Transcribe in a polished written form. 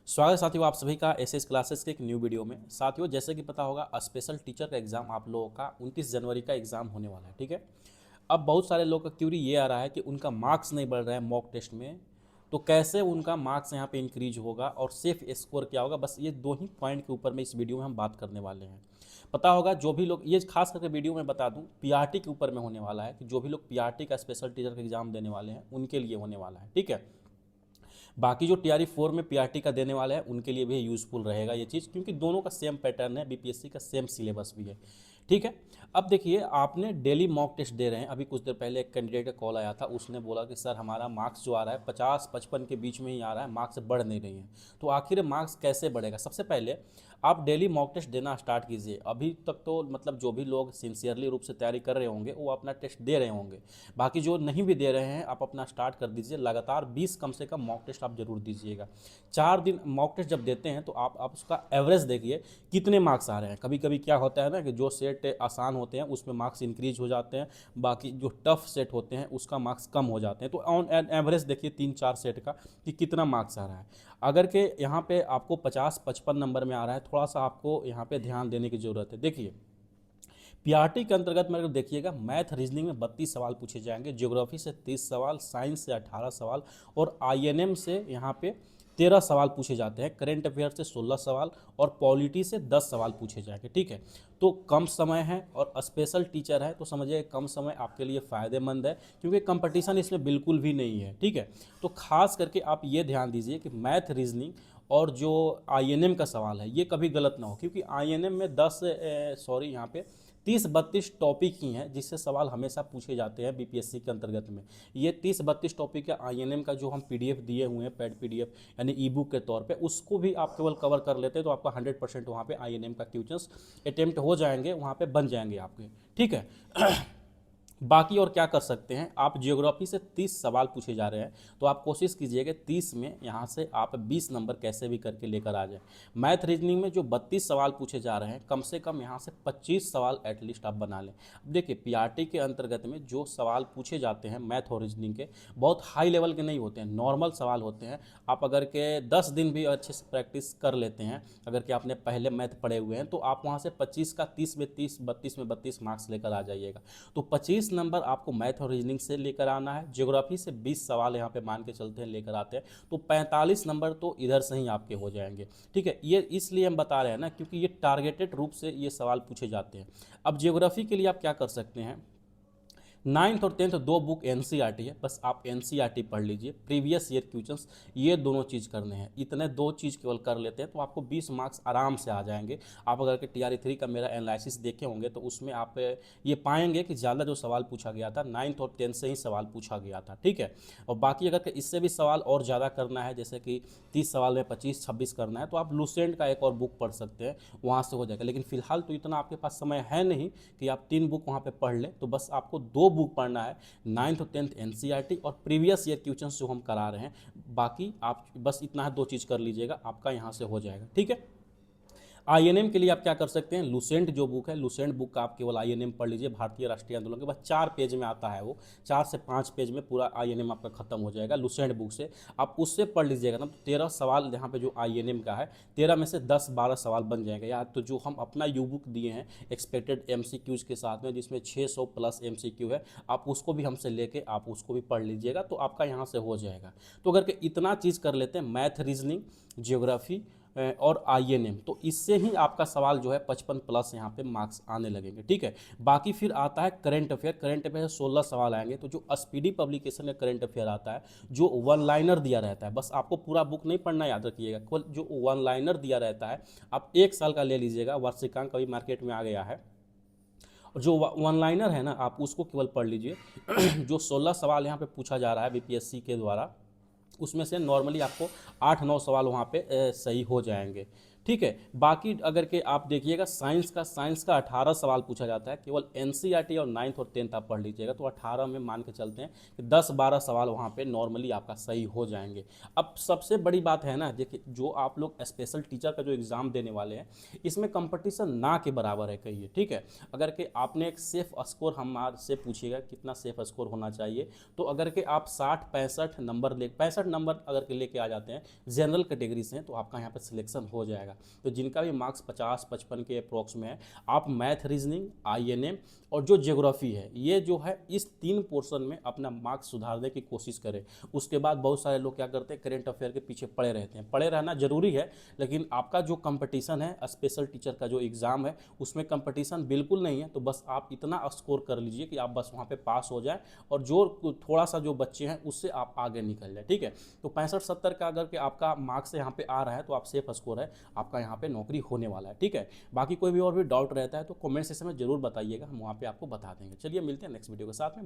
स्वागत है साथियों आप सभी का एसएस क्लासेस के एक न्यू वीडियो में। साथियों जैसे कि पता होगा स्पेशल टीचर का एग्ज़ाम आप लोगों का 29 जनवरी का एग्ज़ाम होने वाला है, ठीक है। अब बहुत सारे लोगों का क्यूरी ये आ रहा है कि उनका मार्क्स नहीं बढ़ रहा है मॉक टेस्ट में, तो कैसे उनका मार्क्स यहाँ पे इंक्रीज होगा और सेफ स्कोर क्या होगा। बस ये दो ही पॉइंट के ऊपर में इस वीडियो में हम बात करने वाले हैं। पता होगा जो भी लोग, ये खास करके वीडियो में बता दूं, पीआरटी के ऊपर में होने वाला है कि जो भी लोग पीआरटी का स्पेशल टीचर का एग्ज़ाम देने वाले हैं उनके लिए होने वाला है, ठीक है। बाकी जो टीआरई 4 में पीआरटी का देने वाले हैं उनके लिए भी यूज़फुल रहेगा ये चीज़, क्योंकि दोनों का सेम पैटर्न है, बीपीएससी का सेम सिलेबस भी है, ठीक है। अब देखिए आपने डेली मॉक टेस्ट दे रहे हैं। अभी कुछ देर पहले एक कैंडिडेट का कॉल आया था, उसने बोला कि सर हमारा मार्क्स जो आ रहा है 50-55 के बीच में ही आ रहा है, मार्क्स बढ़ नहीं रही हैं। तो आखिर मार्क्स कैसे बढ़ेगा? सबसे पहले आप डेली मॉक टेस्ट देना स्टार्ट कीजिए। अभी तक तो मतलब जो भी लोग सिंसियरली रूप से तैयारी कर रहे होंगे वो अपना टेस्ट दे रहे होंगे। बाकी जो नहीं भी दे रहे हैं आप अपना स्टार्ट कर दीजिए। लगातार 20 कम से कम मॉक टेस्ट आप जरूर दीजिएगा। 4 दिन मॉक टेस्ट जब देते हैं तो आप उसका एवरेज देखिए कितने मार्क्स आ रहे हैं। कभी कभी क्या होता है ना कि जो सेट आसान होते हैं उसमें मार्क्स इंक्रीज हो जाते हैं, बाकी जो टफ सेट होते हैं उसका मार्क्स कम हो जाते हैं। तो ऑन एन एवरेज देखिए 3-4 सेट का कि कितना मार्क्स आ रहा है। अगर के यहाँ पे आपको 50-55 नंबर में आ रहा है, थोड़ा सा आपको यहाँ पे ध्यान देने की ज़रूरत है। देखिए पीआरटी के अंतर्गत में अगर देखिएगा मैथ रीजनिंग में 32 सवाल पूछे जाएंगे, ज्योग्राफी से 30 सवाल, साइंस से 18 सवाल और आईएनएम से यहाँ पे 13 सवाल पूछे जाते हैं, करेंट अफेयर से 16 सवाल और पॉलिटी से 10 सवाल पूछे जाएंगे, ठीक है। तो कम समय है और स्पेशल टीचर है तो समझिए कम समय आपके लिए फ़ायदेमंद है, क्योंकि कंपटीशन इसमें बिल्कुल भी नहीं है, ठीक है। तो खास करके आप ये ध्यान दीजिए कि मैथ रीजनिंग और जो आईएनएम का सवाल है ये कभी गलत ना हो, क्योंकि आईएनएम में 10 सॉरी यहाँ पे 30-32 टॉपिक ही हैं जिससे सवाल हमेशा पूछे जाते हैं बीपीएससी के अंतर्गत में। ये 30-32 टॉपिक है आईएनएम का, जो हम पीडीएफ दिए हुए हैं पेड पीडीएफ यानी ई बुक के तौर पे, उसको भी आप केवल कवर कर लेते हैं तो आपका 100% वहाँ पे आईएनएम का क्वेश्चंस अटेम्प्ट हो जाएंगे, वहाँ पे बन जाएंगे आपके, ठीक है। बाकी और क्या कर सकते हैं, आप जियोग्राफी से 30 सवाल पूछे जा रहे हैं तो आप कोशिश कीजिएगा 30 में यहाँ से आप 20 नंबर कैसे भी करके लेकर आ जाएं। मैथ रीजनिंग में जो 32 सवाल पूछे जा रहे हैं कम से कम यहाँ से 25 सवाल एटलीस्ट आप बना लें। अब देखिए पीआरटी के अंतर्गत में जो सवाल पूछे जाते हैं मैथ और रीजनिंग के, बहुत हाई लेवल के नहीं होते हैं, नॉर्मल सवाल होते हैं। आप अगर के 10 दिन भी अच्छे से प्रैक्टिस कर लेते हैं, अगर कि आपने पहले मैथ पढ़े हुए हैं, तो आप वहाँ से 25 का 30 में 30, 32 में 32 मार्क्स लेकर आ जाइएगा। तो 25 नंबर आपको मैथ और रीजनिंग से लेकर आना है। ज्योग्राफी से 20 सवाल यहाँ पे मान के चलते हैं लेकर आते हैं, तो 45 नंबर तो इधर से ही आपके हो जाएंगे, ठीक है। ये इसलिए हम बता रहे हैं ना क्योंकि ये टारगेटेड रूप से ये सवाल पूछे जाते हैं। अब ज्योग्राफी के लिए आप क्या कर सकते हैं, 9th और 10th दो बुक एनसीईआरटी है, बस आप एनसीईआरटी पढ़ लीजिए, प्रीवियस ईयर क्वेश्चंस, ये दोनों चीज़ करने हैं। इतने दो चीज़ केवल कर लेते हैं तो आपको 20 मार्क्स आराम से आ जाएंगे। आप अगर के टीआरई 3 का मेरा एनालिसिस देखे होंगे तो उसमें आप ये पाएंगे कि ज़्यादा जो सवाल पूछा गया था 9th और 10th से ही सवाल पूछा गया था, ठीक है। और बाकी अगर इससे भी सवाल और ज़्यादा करना है, जैसे कि 30 सवाल में 25-26 करना है, तो आप लूसेंट का एक और बुक पढ़ सकते हैं, वहाँ से हो जाएगा। लेकिन फिलहाल तो इतना आपके पास समय है नहीं कि आप 3 बुक वहाँ पर पढ़ लें, तो बस आपको 2 बुक पढ़ना है, 9th और 10th एनसीईआरटी और प्रीवियस ईयर क्वेश्चंस जो हम करा रहे हैं। बाकी आप बस इतना है, 2 चीज़ कर लीजिएगा, आपका यहाँ से हो जाएगा, ठीक है। आईएनएम के लिए आप क्या कर सकते हैं, लूसेंट जो बुक है, लूसेंट बुक का आप केवल आईएनएम पढ़ लीजिए, भारतीय राष्ट्रीय आंदोलन के बाद 4 पेज में आता है वो, 4 से 5 पेज में पूरा आईएनएम आपका खत्म हो जाएगा लूसेंट बुक से। आप उससे पढ़ लीजिएगा ना तो 13 सवाल यहाँ पे जो आईएनएम का है, 13 में से 10-12 सवाल बन जाएंगे यार। तो जो हम अपना यू बुक दिए हैं एक्सपेक्टेड एमसीक्यूज के साथ में, जिसमें 600 प्लस एमसीक्यू है, आप उसको भी हमसे लेके आप उसको भी पढ़ लीजिएगा तो आपका यहाँ से हो जाएगा। तो अगर के इतना चीज़ कर लेते हैं, मैथ रीजनिंग, जियोग्राफी और आईएनएम, तो इससे ही आपका सवाल जो है 55 प्लस यहाँ पे मार्क्स आने लगेंगे, ठीक है। बाकी फिर आता है करंट अफेयर, करंट अफेयर 16 सवाल आएंगे। तो जो स्पीडी पब्लिकेशन का करंट अफेयर आता है, जो वन लाइनर दिया रहता है, बस आपको पूरा बुक नहीं पढ़ना, याद रखिएगा, केवल जो वन लाइनर दिया रहता है आप 1 साल का ले लीजिएगा, वार्षिकांक अभी मार्केट में आ गया है, और जो वन लाइनर है ना आप उसको केवल पढ़ लीजिए। जो 16 सवाल यहाँ पे पूछा जा रहा है बीपीएससी के द्वारा, उसमें से नॉर्मली आपको 8-9 सवाल वहाँ पे सही हो जाएंगे। ठीक है। बाकी अगर के आप देखिएगा साइंस का 18 सवाल पूछा जाता है, केवल एनसीईआरटी और 9th और 10th आप पढ़ लीजिएगा तो 18 में मान के चलते हैं कि 10-12 सवाल वहाँ पे नॉर्मली आपका सही हो जाएंगे। अब सबसे बड़ी बात है ना, देखिए जो आप लोग स्पेशल टीचर का जो एग्ज़ाम देने वाले हैं इसमें कंपटीशन ना के बराबर है कहिए, ठीक है। अगर के आपने एक सेफ स्कोर हमारे से पूछिएगा कितना सेफ स्कोर होना चाहिए, तो अगर के आप 60-65 नंबर 65 नंबर अगर के लेके आ जाते हैं जनरल कैटेगरी से, तो आपका यहाँ पर सिलेक्शन हो जाएगा। तो जिनका भी मार्क्स 50-55 के अप्रोक्स में है, आप मैथ, रीजनिंग, आईएनएम और जो ज्योग्राफी है, ये जो है इस 3 पोर्शन में अपना मार्क्स सुधारने की कोशिश करें। उसके बाद बहुत सारे लोग क्या करते हैं, करेंट अफेयर के पीछे पड़े रहते हैं। पड़े रहना जरूरी है, लेकिन आपका जो कंपटीशन है स्पेशल टीचर का जो एग्ज़ाम है उसमें कंपटीशन बिल्कुल नहीं है। तो बस आप इतना स्कोर कर लीजिए कि आप बस वहाँ पे पास हो जाए, और जो थोड़ा सा जो बच्चे हैं उससे आप आगे निकल जाए, ठीक है। तो 65-70 का अगर के आपका मार्क्स यहाँ पे आ रहा है तो आप सेफ स्कोर है, आपका यहाँ पे नौकरी होने वाला है, ठीक है। बाकी कोई भी और भी डाउट रहता है तो कमेंट सेक्शन में जरूर बताइएगा, हम वहाँ पे आपको बता देंगे। चलिए मिलते हैं नेक्स्ट वीडियो के साथ में।